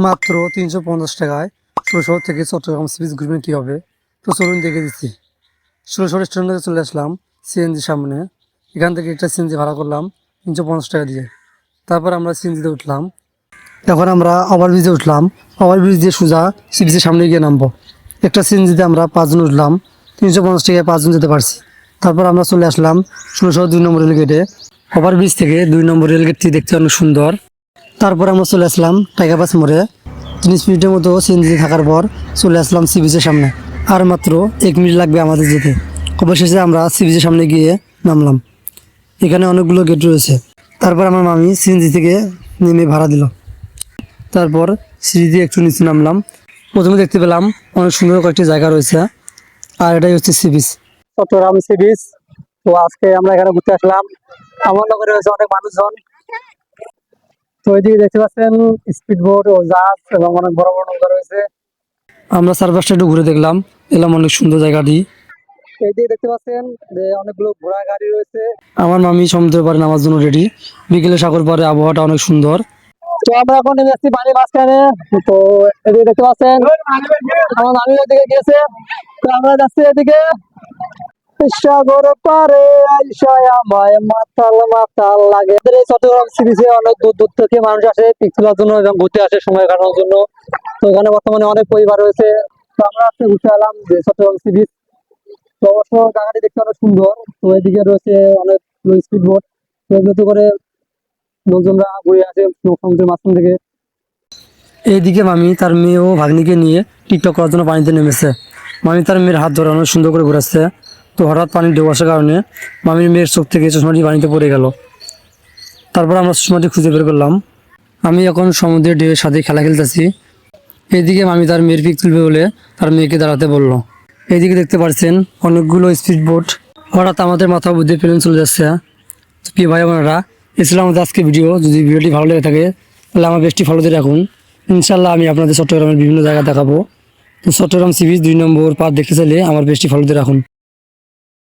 মাত্র 350 টাকায় ষোলশহর থেকে চট্টগ্রাম সি বিচ ঘুরবেন কীভাবে, তো চলুন দেখে দিচ্ছি। ষোলশহর স্টেশনে চলে আসলাম সিএনজির সামনে। এখান থেকে একটা সিএনজি ভাড়া করলাম 350 টাকা দিয়ে। তারপর আমরা সিএনজিতে উঠলাম। এখন আমরা ওভারব্রিজে উঠলাম। ওভারব্রিজ দিয়ে সোজা সি বিচের সামনে গিয়ে নামবো। একটা সিএনজিতে আমরা 5 জন উঠলাম, 350 টাকায় 5 জন যেতে পারছি। তারপর আমরা চলে আসলাম ষোলশহর 2 নম্বর রেলগেটে। ওভারব্রিজ থেকে 2 নম্বর রেলগেটটি দেখতে অনেক সুন্দর। তারপর আমরা চলে আসলাম টাইগার পাস মোড়ে। 30 মিনিটের মতো সিএনজি থাকার পর চলে আসলাম সি বিচের সামনে। আর মাত্র 1 মিনিট লাগবে আমাদের যেতে। অবশেষে আমরা সি বিচের সামনে গিয়ে নামলাম। এখানে অনেকগুলো গেট রয়েছে। তারপর আমার মামি সিএনজি থেকে নেমে ভাড়া দিল। তারপর সিঁড়ি দিয়ে একটু নিচে নামলাম। প্রথমে দেখতে পেলাম অনেক সুন্দর কয়েকটি জায়গা রয়েছে, আর এটাই হচ্ছে sea beach, Chittagong sea beach. তো আজকে আমরা এখানে ঘুরতে আসলাম। আমার নগরে রয়েছে অনেক মানুষজন। তো এদিকে দেখতে পাচ্ছেন স্পিড বোট ও জাহাজ এবং অনেক বড় বড় নৌকা রয়েছে। আমরা চারপাশটা একটু ঘুরে দেখলাম, এলাম অনেক সুন্দর জায়গাটি। এইদিকে দেখতে পাচ্ছেন যে অনেকগুলো ঘোড়া গাড়ি রয়েছে। আমার মামি সমুদ্রের পাড়ে নামার জন্য রেডি। বিকেলে সাগর পাড়ে আবহাওয়াটা অনেক সুন্দর। তো আমরা এখন নেমে যাচ্ছি পানির মাঝখানে। তো এদিকে দেখতে পাচ্ছেন আমার মামি ওদিকে গিয়েছে। তো আমরা যাচ্ছি এদিকে। সাগর পারে আইসায় আমায় মাতাল মাতাল লাগে। আমাদের এই চট্টগ্রাম সি বিচে অনেক দূর দূর থেকে মানুষ আসে পিক তোলার জন্য এবং ঘুরতে আসে সময় কাটানোর জন্য। তো এখানে বর্তমানে অনেক পরিবার রয়েছে। তো আমরা আজকে ঘুরতে এলাম যে চট্টগ্রাম সি বিচ। তো অবশ্য জায়গাটি দেখতে অনেক সুন্দর। তো এদিকে রয়েছে অনেক স্পিড বোট, এগুলোতে করে লোকজনরা ঘুরে আসে সমুদ্রের মাঝখান থেকে। এইদিকে মামি তার মেয়ে ও ভাগ্নিকে নিয়ে টিকটক করার জন্য পানিতে নেমেছে। মামি তার মেয়ের হাত ধরে অনেক সুন্দর করে ঘোরাচ্ছে। তো হঠাৎ পানি ঢেউ আসার কারণে মামির মেয়ের চোখ থেকে চশমাটি পানিতে পড়ে গেল। তারপর আমরা চশমাটি খুঁজে বের করলাম। আমি এখন সমুদ্রের ঢেউয়ের সাথে খেলা খেলতেছি। এইদিকে মামি তার মেয়ের পিক তুলবে বলে তার মেয়েকে দাঁড়াতে বলল। এইদিকে দেখতে পাচ্ছেন অনেকগুলো স্পিড বোট। হঠাৎ আমাদের মাথা বুদ্ধি প্লেন চলে যাচ্ছে। তো প্রিয় ভাই বোনেরা, এই ছিল আমাদের আজকে ভিডিও। যদি ভিডিওটি ভালো লেগে থাকে তাহলে আমার পেজটি ফলো দিয়ে রাখুন। ইনশাল্লাহ আমি আপনাদের চট্টগ্রামের বিভিন্ন জায়গা দেখাবো। তো চট্টগ্রাম সি বিচ 2 নম্বর পার্ক দেখতে চাইলে আমার পেজটি ফলো দিয়ে রাখুন।